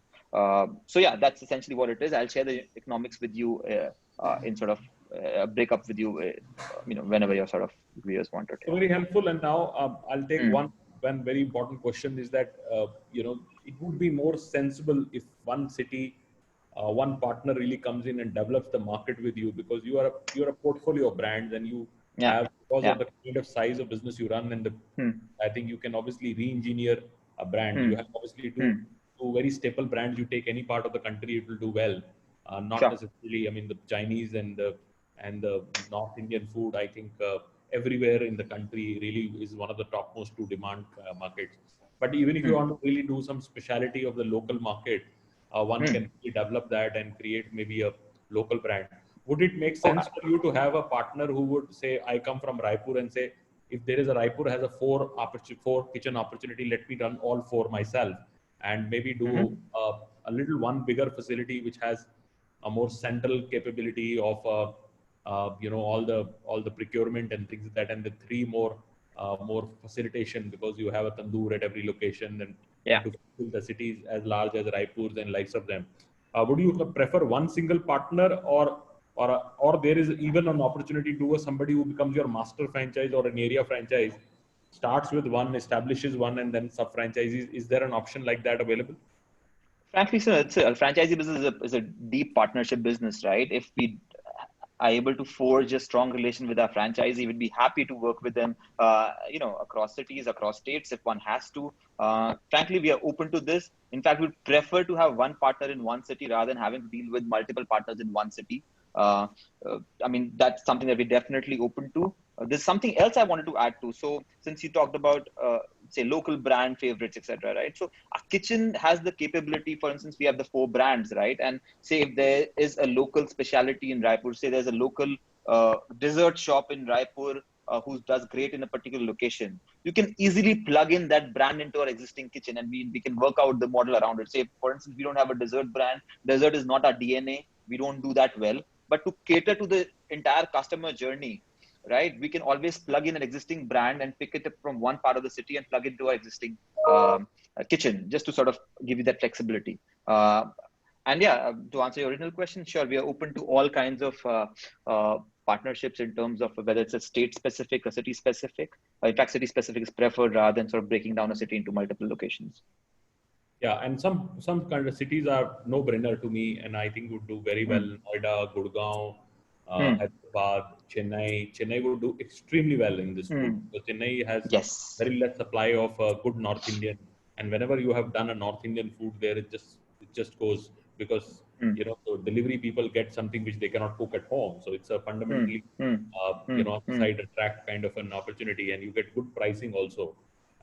So yeah, that's essentially what it is. I'll share the economics with you in sort of break up with you, whenever your sort of viewers want to. So very helpful. And now I'll take one very important question is that, it would be more sensible if one city, one partner really comes in and develops the market with you, because you're a portfolio of brands, and you have, because of the kind of size of business you run, and I think you can obviously re-engineer a brand. You have obviously two very staple brands. You take any part of the country, it will do well. Not necessarily, I mean, the Chinese and the North Indian food, I think everywhere in the country really is one of the topmost two demand markets. But even if you want to really do some speciality of the local market, one can really develop that and create maybe a local brand. Would it make sense for you to have a partner who would say, I come from Raipur, and say, if there is a Raipur has a four kitchen opportunity, let me run all four myself, and maybe do a little one bigger facility which has a more central capability of all the procurement and things like that, and the three more facilitation, because you have a tandoor at every location, and to fill the cities as large as Raipur and likes of them. Would you prefer one single partner, or there is even an opportunity to somebody who becomes your master franchise or an area franchise, starts with one, establishes one, and then sub franchises? Is there an option like that available? Frankly, sir, it's a franchisee business is a deep partnership business, right? If we are able to forge a strong relation with our franchisee, we'd be happy to work with them, across cities, across states, if one has to. Frankly, we are open to this. In fact, we'd prefer to have one partner in one city rather than having to deal with multiple partners in one city. I mean, that's something that we're definitely open to. There's something else I wanted to add to. So since you talked about, say, local brand favorites, etc., right? So our kitchen has the capability, for instance, we have the 4 brands, right? And say if there is a local specialty in Raipur, say there's a local dessert shop in Raipur who does great in a particular location, you can easily plug in that brand into our existing kitchen, and we can work out the model around it. Say, for instance, we don't have a dessert brand. Dessert is not our DNA. We don't do that well. But to cater to the entire customer journey, right, we can always plug in an existing brand and pick it up from one part of the city and plug it into our existing kitchen, just to sort of give you that flexibility. And yeah, to answer your original question, sure, we are open to all kinds of partnerships in terms of whether it's a state specific or city specific. In fact, city specific is preferred rather than sort of breaking down a city into multiple locations. Yeah, and some kind of cities are no-brainer to me, and I think would do very well. Noida, Gurgaon, Hyderabad, Chennai. Chennai would do extremely well in this food, because Chennai has very less supply of good North Indian, and whenever you have done a North Indian food there, it just goes, because so delivery people get something which they cannot cook at home. So it's a fundamentally side attract kind of an opportunity, and you get good pricing also.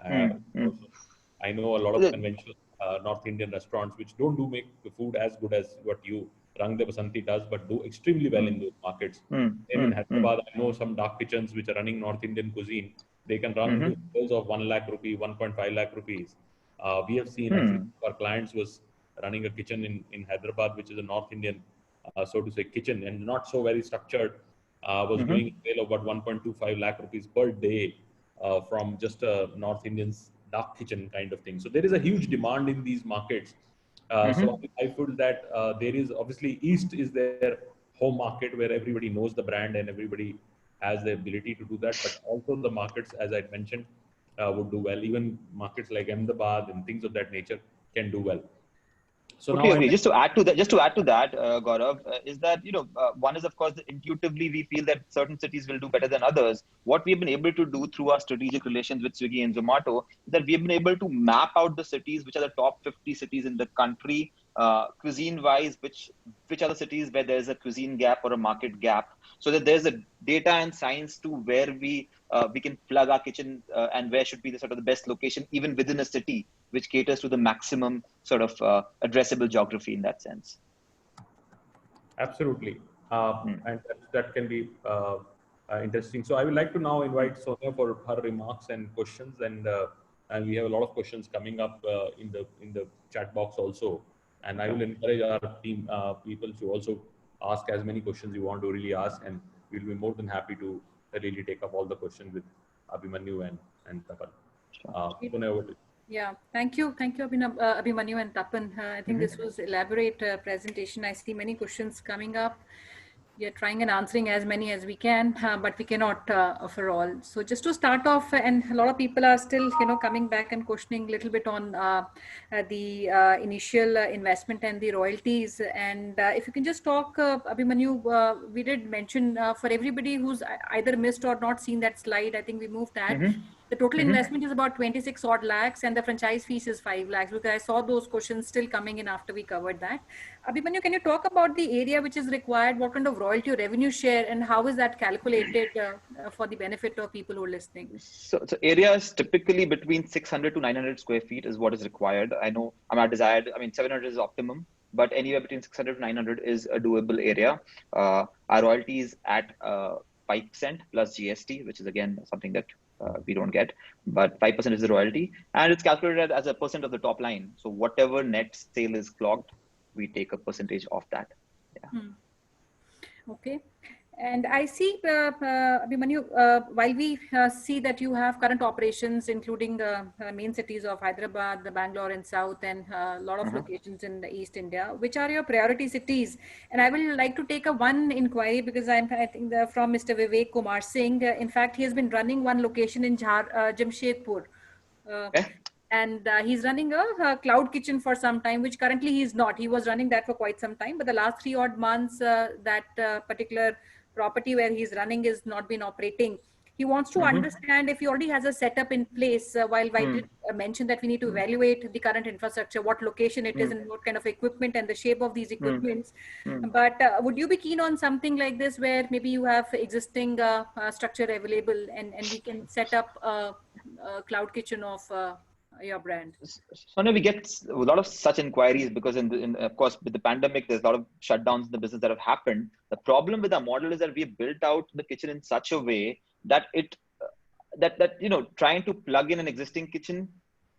I know a lot of conventional North Indian restaurants which don't make the food as good as what you Rang de Basanti does, but do extremely well in those markets. Same in Hyderabad, I know some dark kitchens which are running North Indian cuisine. They can run to sales of 1 lakh rupee, 1.5 lakh rupees. We have seen actually our clients was running a kitchen in Hyderabad, which is a North Indian, so to say, kitchen, and not so very structured, was doing a sale of about 1.25 lakh rupees per day from just a North Indian's dark kitchen kind of thing. So there is a huge demand in these markets. So I feel that there is obviously East is their home market where everybody knows the brand and everybody has the ability to do that. But also the markets, as I mentioned, would do well. Even markets like Ahmedabad and things of that nature can do well. So now just to add to that, Gaurav, is that one is, of course, intuitively we feel that certain cities will do better than others. What we've been able to do through our strategic relations with Swiggy and Zomato is that we've been able to map out the cities which are the top 50 cities in the country, cuisine wise, which are the cities where there's a cuisine gap or a market gap, so that there's a data and science to where we can plug our kitchen and where should be the sort of the best location even within a city, which caters to the maximum sort of addressable geography in that sense. Absolutely. And that can be interesting. So I would like to now invite Sonia for her remarks and questions, and we have a lot of questions coming up in the chat box also. And I will encourage our team people to also ask as many questions you want to really ask, and we'll be more than happy to really take up all the questions with Abhimanyu and Tapan. Sonia, over to you. Yeah, thank you, Abhimanyu and Tapan. I think this was elaborate presentation. I see many questions coming up. We are trying and answering as many as we can, but we cannot offer all. So just to start off, and a lot of people are still, coming back and questioning a little bit on the initial investment and the royalties. And if you can just talk, Abhimanyu, we did mention for everybody who's either missed or not seen that slide, I think we moved that. The total investment is about 26 odd lakhs and the franchise fees is 5 lakhs, because I saw those questions still coming in after we covered that. Abhimanyu, can you talk about the area which is required, what kind of royalty or revenue share, and how is that calculated for the benefit of people who are listening? So area is typically between 600 to 900 square feet is what is required. I know our desired, 700 is optimum, but anywhere between 600 to 900 is a doable area. Our royalty is at 5% plus GST, which is again something that we don't get, but 5% is the royalty, and it's calculated as a percent of the top line. So whatever net sale is clocked, we take a percentage of that. Yeah. Okay. And I see, Abhimanyu, while we see that you have current operations, including main cities of Hyderabad, the Bangalore and South, and a lot of locations in the East India, which are your priority cities? And I will like to take a one inquiry, because I think from Mr. Vivek Kumar Singh. In fact, he has been running one location in Jamshedpur. And he's running a cloud kitchen for some time, which currently he's not. He was running that for quite some time, but the last 3 odd months, that particular property where he's running is not been operating. He wants to understand if he already has a setup in place, while I did mention that we need to evaluate the current infrastructure, what location it is and what kind of equipment and the shape of these equipments. But would you be keen on something like this, where maybe you have existing structure available and we can set up a cloud kitchen of your brand? So now we get a lot of such inquiries, because of course, with the pandemic, there's a lot of shutdowns in the business that have happened. The problem with our model is that we built out the kitchen in such a way that trying to plug in an existing kitchen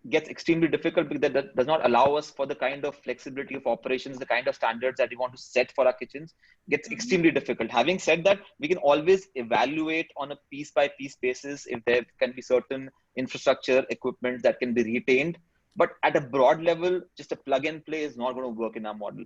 gets extremely difficult, because that does not allow us for the kind of flexibility of operations, the kind of standards that we want to set for our kitchens gets extremely difficult. Having said that, we can always evaluate on a piece by piece basis if there can be certain infrastructure equipment that can be retained. But at a broad level, just a plug and play is not going to work in our model.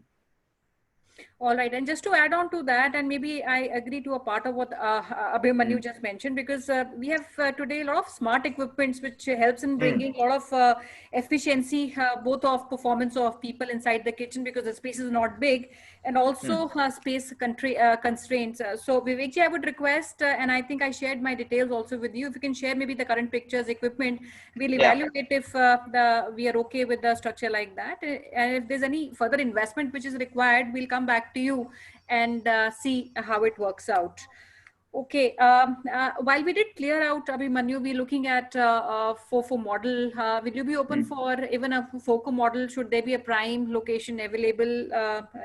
All right. And just to add on to that, and maybe I agree to a part of what Abhimanyu just mentioned, because we have today a lot of smart equipments, which helps in bringing a lot of efficiency, both of performance of people inside the kitchen, because the space is not big, and also space constraints. So Vivekji, I would request, and I think I shared my details also with you, if you can share maybe the current pictures, equipment, we'll evaluate if we are okay with the structure like that. And if there's any further investment which is required, we'll come back to you and see how it works out. Okay. While we did clear out, Abhimanyu, we're looking at FOFO model. Will you be open for even a FOCO model? Should there be a prime location available?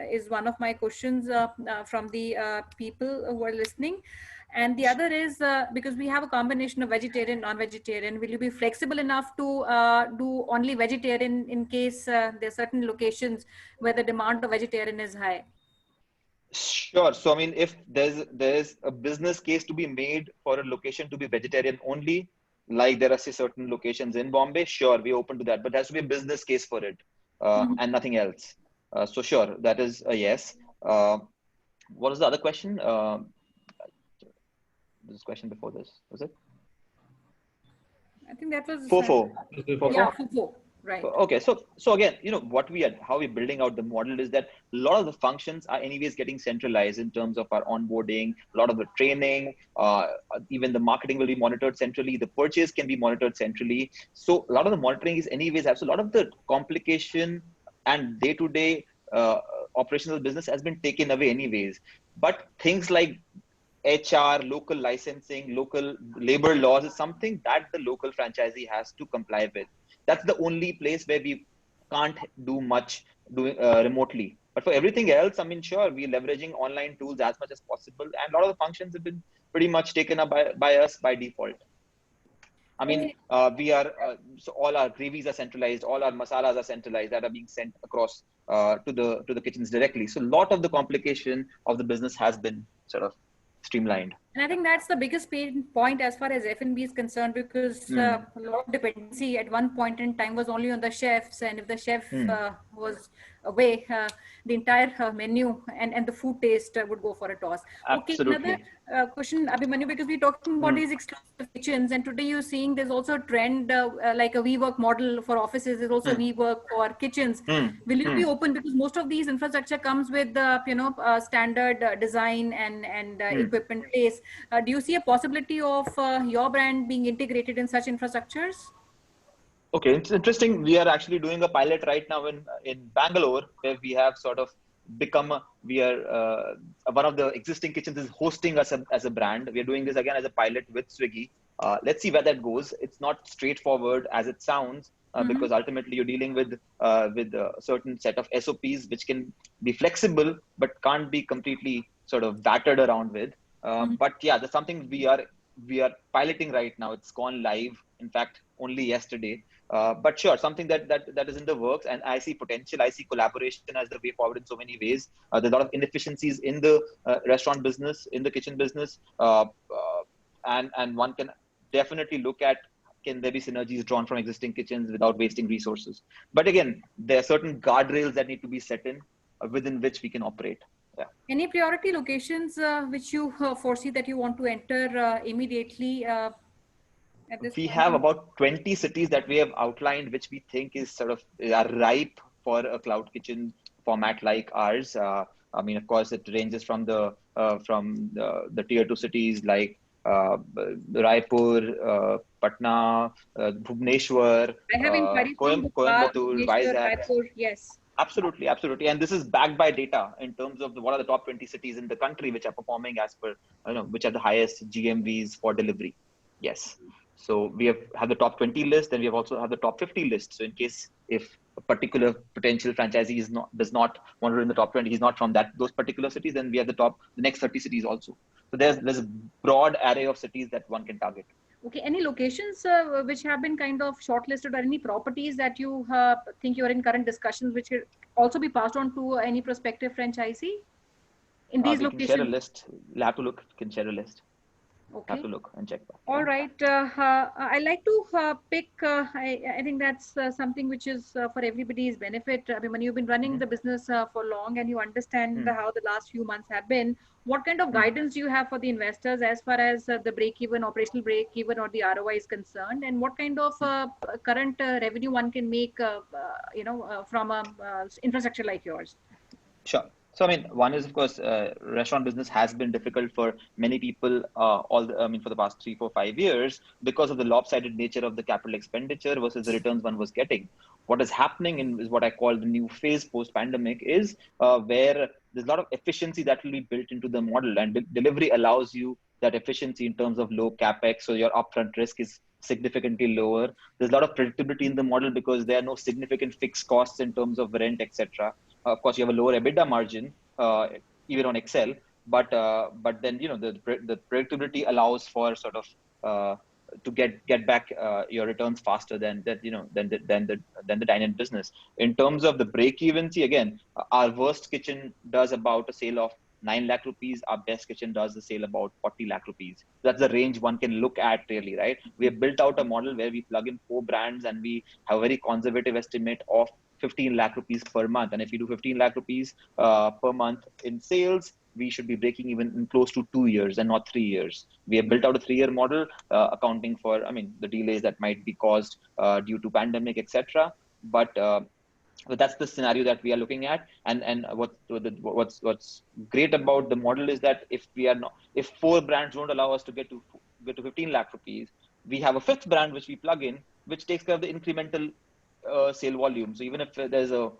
Is one of my questions from the people who are listening. And the other is, because we have a combination of vegetarian, non-vegetarian, will you be flexible enough to do only vegetarian in case there are certain locations where the demand of vegetarian is high? Sure. So, if there's a business case to be made for a location to be vegetarian only, like there are certain locations in Bombay, sure, we're open to that, but there has to be a business case for it and nothing else. So sure, that is a yes. What was the other question? This question before this, was it? I think that was FOFO. Yeah, FOFO. Right. Okay. So again, how we're building out the model is that a lot of the functions are anyways getting centralized in terms of our onboarding, a lot of the training, even the marketing will be monitored centrally. The purchase can be monitored centrally. So a lot of the monitoring is anyways, so a lot of the complication and day-to-day operational business has been taken away anyways. But things like HR, local licensing, local labor laws is something that the local franchisee has to comply with. That's the only place where we can't do much remotely. But for everything else, sure, we're leveraging online tools as much as possible. And a lot of the functions have been pretty much taken up by us by default. We are, so all our gravies are centralized, all our masalas are centralized that are being sent across to the kitchens directly. So a lot of the complication of the business has been sort of streamlined. And I think that's the biggest pain point as far as F&B is concerned, because a lot of dependency at one point in time was only on the chefs, and if the chef was away, the entire menu and the food taste would go for a toss. Okay, another Absolutely. question, Abhimanyu, because we're talking about these exclusive kitchens, and today you're seeing there's also a trend like a WeWork model for offices. There's also WeWork for kitchens. Will you be open, because most of these infrastructure comes with standard design and equipment place. Do you see a possibility of your brand being integrated in such infrastructures? Okay, it's interesting. We are actually doing a pilot right now in Bangalore, where we have sort of become we are one of the existing kitchens is hosting us as a brand. We are doing this again as a pilot with Swiggy. Let's see where that goes. It's not straightforward as it sounds, because ultimately you're dealing with a certain set of SOPs which can be flexible but can't be completely sort of battered around with. But yeah, that's something we are piloting right now. It's gone live, in fact, only yesterday. But sure, something that is in the works, and I see potential. I see collaboration as the way forward in so many ways. There's a lot of inefficiencies in the restaurant business, in the kitchen business, and one can definitely look at, can there be synergies drawn from existing kitchens without wasting resources? But again, there are certain guardrails that need to be set in within which we can operate. Yeah. Any priority locations which you foresee that you want to enter immediately? We have about 20 cities that we have outlined, which we think is sort of are ripe for a cloud kitchen format like ours. I mean, of course, it ranges from the tier 2 cities like Raipur, Patna, Bhubaneswar, I have inquiries from Bhopal, Coimbatore, Bhubaneswar, Vizag. Raipur, yes. Absolutely, absolutely. And this is backed by data in terms of what are the top 20 cities in the country which are performing as per, which are the highest GMVs for delivery. Yes. So we have the top 20 list, and we have also have the top 50 list. So in case if a particular potential franchisee does not want to in the top 20, he's not from those particular cities, then we have the next 30 cities also. So there's a broad array of cities that one can target. Okay, any locations which have been kind of shortlisted, or any properties that you think you are in current discussions, which will also be passed on to any prospective franchisee in these We locations? can share a list. We'll have to look. Can share a list. Okay. Have to look and check that. All right. I like to pick, I think that's something which is for everybody's benefit. Abhimanyu, you've been running the business for long, and you understand how the last few months have been. What kind of guidance do you have for the investors as far as the break-even, operational break-even, or the ROI is concerned? And what kind of current revenue one can make, from a infrastructure like yours? Sure. So, I mean, one is, of course, restaurant business has been difficult for many people for the past 3, 4, 5 years because of the lopsided nature of the capital expenditure versus the returns one was getting. What is happening is what I call the new phase post-pandemic is where there's a lot of efficiency that will be built into the model, and delivery allows you that efficiency in terms of low capex. So your upfront risk is significantly lower. There's a lot of predictability in the model because there are no significant fixed costs in terms of rent, etc. Of course, you have a lower EBITDA margin, even on Excel, but then the predictability allows for sort of to get back your returns faster than the dine-in business. In terms of the break-even, see again, our worst kitchen does about a sale of 9 lakh rupees. Our best kitchen does the sale about 40 lakh rupees. That's the range one can look at, really, right? We have built out a model where we plug in 4 brands, and we have a very conservative estimate of 15 lakh rupees per month. And if you do 15 lakh rupees per month in sales, we should be breaking even in close to 2 years and not 3 years. We have built out a 3-year model, accounting for, the delays that might be caused due to pandemic, etc. But that's the scenario that we are looking at. And what's great about the model is that if 4 brands don't allow us to get to 15 lakh rupees, we have a 5th brand which we plug in, which takes care of the incremental sale volume. So even if there's a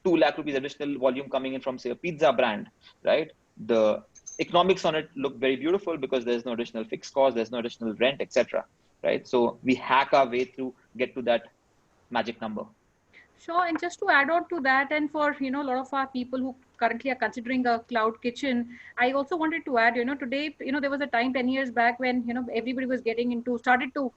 2 lakh rupees additional volume coming in from, say, a pizza brand, right? The economics on it look very beautiful because there's no additional fixed cost, there's no additional rent, etc. Right? So we hack our way through, get to that magic number. Sure, and just to add on to that, and for a lot of our people who currently are considering a cloud kitchen, I also wanted to add, today, there was a time 10 years back when everybody was started to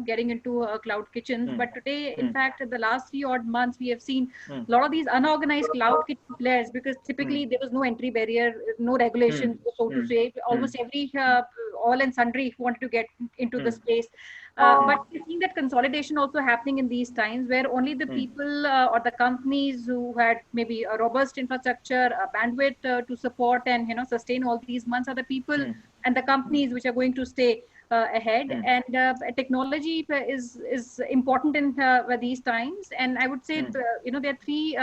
getting into cloud kitchens. But today, in fact, in the last 3 odd months, we have seen a lot of these unorganized cloud kitchen players, because typically there was no entry barrier, no regulations, so to say. Almost every all and sundry who wanted to get into the space. But we're seeing that consolidation also happening in these times, where only the people or the companies who had maybe a robust infrastructure, a bandwidth to support and sustain all these months are the people and the companies which are going to stay ahead. And technology is important in these times. And I would say there are three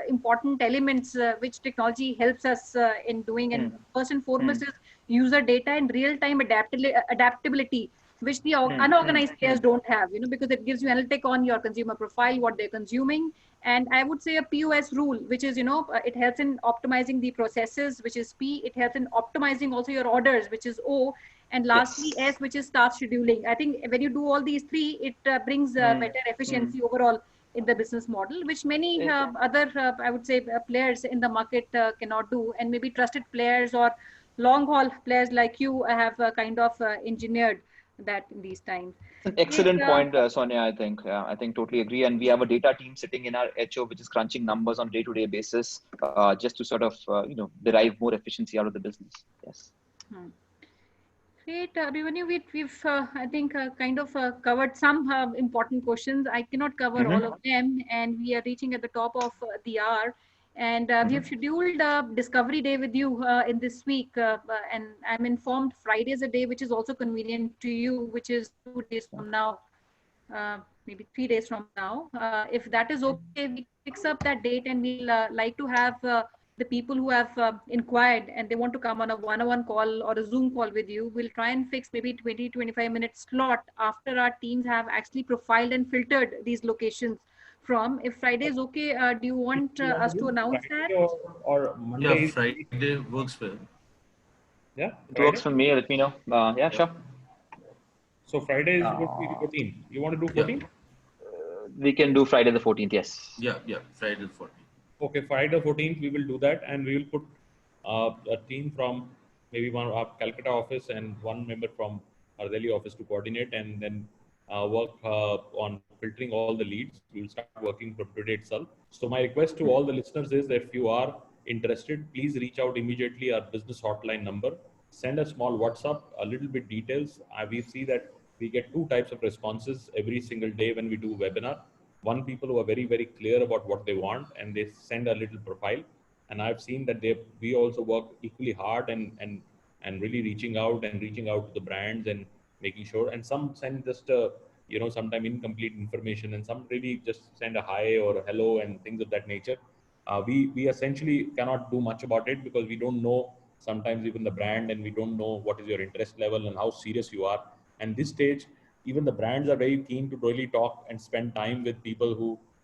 important elements which technology helps us in doing. And first and foremost is user data and real-time adaptability, which the unorganized players don't have, because it gives you analytic on your consumer profile, what they're consuming. And I would say a POS rule, which is, it helps in optimizing the processes, which is P. It helps in optimizing also your orders, which is O. And lastly, S, which is task scheduling. I think when you do all these three, it brings better efficiency overall in the business model, which many other, I would say, players in the market cannot do. And maybe trusted players or long haul players like you have kind of engineered that in these times. An excellent point, Sonia. I think totally agree. And we have a data team sitting in our HO, which is crunching numbers on day-to-day basis, just to sort of derive more efficiency out of the business. Yes. Great, Abhimanyu, we've I think kind of covered some important questions. I cannot cover all of them, and we are reaching at the top of the hour. And we have scheduled a discovery day with you in this week. And I'm informed Friday is a day which is also convenient to you, which is 2 days from now, maybe 3 days from now. If that is okay, we fix up that date, and we'll like to have the people who have inquired and they want to come on a one-on-one call or a Zoom call with you. We'll try and fix maybe 20-25 minute slot after our teams have actually profiled and filtered these locations from. If Friday is okay, do you want us to announce Friday that? or Monday? Yeah, Friday works well. Yeah, It works for me. Let me know. Yeah, sure. So Friday is going to be the 14th. You want to do 14th? We can do Friday the 14th. Yes. Yeah, Friday the 14th. Okay, Friday 14th, we will do that, and we will put a team from maybe one of our Calcutta office and one member from our Delhi office to coordinate, and then work on filtering all the leads. We will start working from today itself. So my request to all the listeners is that if you are interested, please reach out immediately. Our business hotline number. Send a small WhatsApp, a little bit details. We see that we get two types of responses every single day when we do webinar. One, people who are very, very clear about what they want and they send a little profile. And I've seen that we also work equally hard and really reaching out to the brands and making sure. And some send just sometime incomplete information, and some really just send a hi or a hello and things of that nature. We essentially cannot do much about it because we don't know sometimes even the brand, and we don't know what is your interest level and how serious you are. And this stage, even the brands are very keen to really talk and spend time with people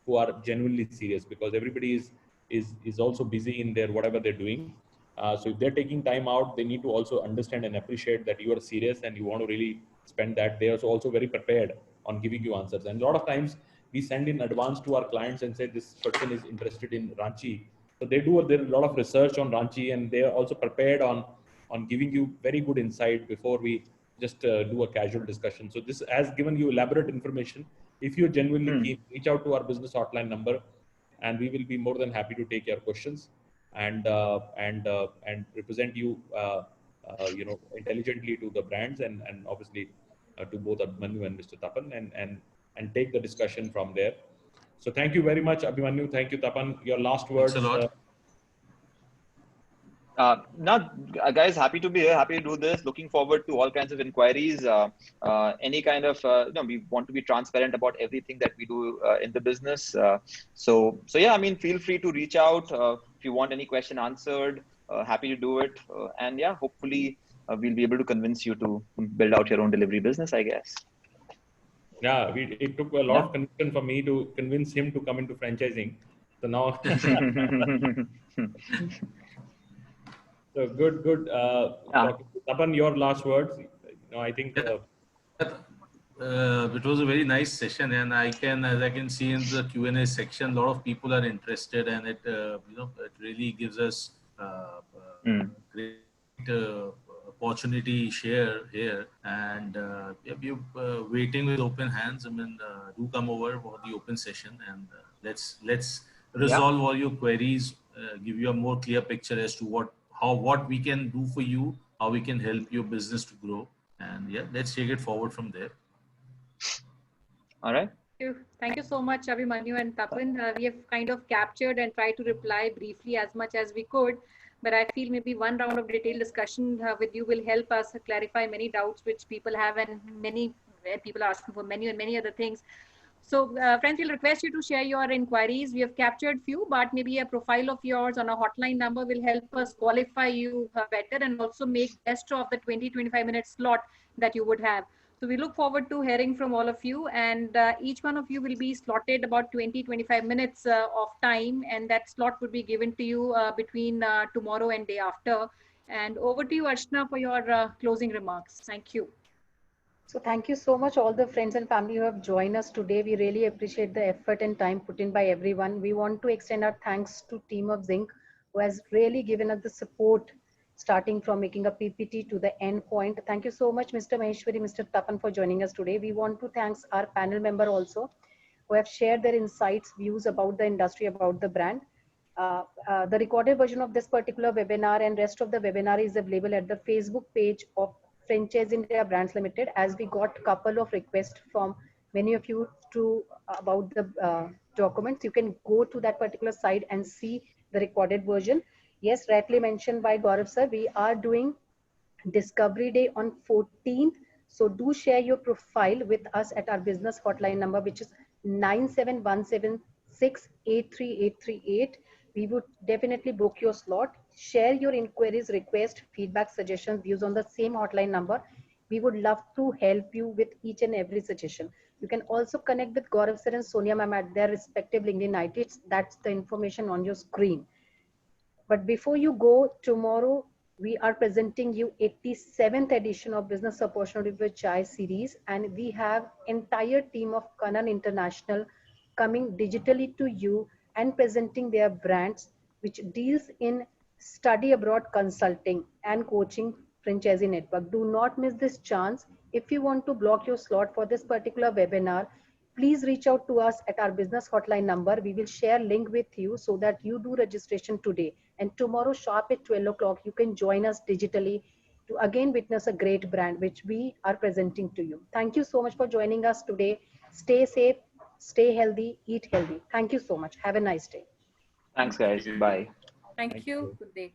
who are genuinely serious, because everybody is also busy in their whatever they're doing. So if they're taking time out, they need to also understand and appreciate that you are serious and you want to really spend that. They are also very prepared on giving you answers. And a lot of times we send in advance to our clients and say this person is interested in Ranchi. So there a lot of research on Ranchi, and they are also prepared on giving you very good insight before we just do a casual discussion. So this has given you elaborate information. If you're genuinely keen, reach out to our business hotline number, and we will be more than happy to take your questions and represent you, intelligently to the brands and obviously to both Abhimanyu and Mr. Tapan, and take the discussion from there. So thank you very much, Abhimanyu. Thank you, Tapan. Your last words. Thanks a lot. Guys, happy to be here, happy to do this. Looking forward to all kinds of inquiries. Any kind of, we want to be transparent about everything that we do in the business. So yeah, I mean, feel free to reach out if you want any question answered. Happy to do it. And yeah, hopefully we'll be able to convince you to build out your own delivery business, I guess. Yeah, it took a lot of conviction for me to convince him to come into franchising. So now. So good. Tapan, your last words. I think. It was a very nice session, and as I can see in the Q&A section, a lot of people are interested, and it it really gives us great opportunity share here, and we're waiting with open hands. I mean, do come over for the open session, and let's resolve all your queries, give you a more clear picture as to what we can do for you, how we can help your business to grow, and let's take it forward from there. All right. Thank you so much, Abhimanyu and Tapan. We have kind of captured and tried to reply briefly as much as we could, but I feel maybe one round of detailed discussion with you will help us clarify many doubts which people have, and many people are asking for menu and many other things. So friends, we'll request you to share your inquiries. We have captured few, but maybe a profile of yours on a hotline number will help us qualify you better and also make best of the 20-25 minute slot that you would have. So we look forward to hearing from all of you, and each one of you will be slotted about 20-25 minutes of time, and that slot would be given to you between tomorrow and day after. And over to you, Archana, for your closing remarks. Thank you. So thank you so much, all the friends and family who have joined us today. We really appreciate the effort and time put in by everyone. We want to extend our thanks to team of Zing, who has really given us the support, starting from making a PPT to the end point. Thank you so much, Mr. Maheshwari, Mr. Tapan, for joining us today. We want to thank our panel member also, who have shared their insights, views about the industry, about the brand. The recorded version of this particular webinar and rest of the webinar is available at the Facebook page of Franchiseindia Brands Limited, as we got a couple of requests from many of you about the documents. You can go to that particular site and see the recorded version. Yes, rightly mentioned by Gaurav sir, we are doing Discovery Day on 14th. So do share your profile with us at our business hotline number, which is 9717683838. We would definitely book your slot. Share your inquiries, request, feedback, suggestions, views on the same hotline number. We would love to help you with each and every suggestion. You can also connect with Gaurav sir and Sonia ma'am at their respective LinkedIn IDs. That's the information on your screen. But before you go, tomorrow we are presenting you 87th edition of Business Opportunity with Chai series, and we have entire team of Kanan International coming digitally to you and presenting their brands, which deals in study abroad consulting and coaching franchisee network. Do not miss this chance. If you want to block your slot for this particular webinar, please reach out to us at our business hotline number. We will share link with you so that you do registration today. And tomorrow sharp at 12 o'clock, you can join us digitally to again witness a great brand which we are presenting to you. Thank you so much for joining us today. Stay safe, stay healthy, eat healthy. Thank you so much. Have a nice day. Thanks, guys. Bye. Thank you. Good day.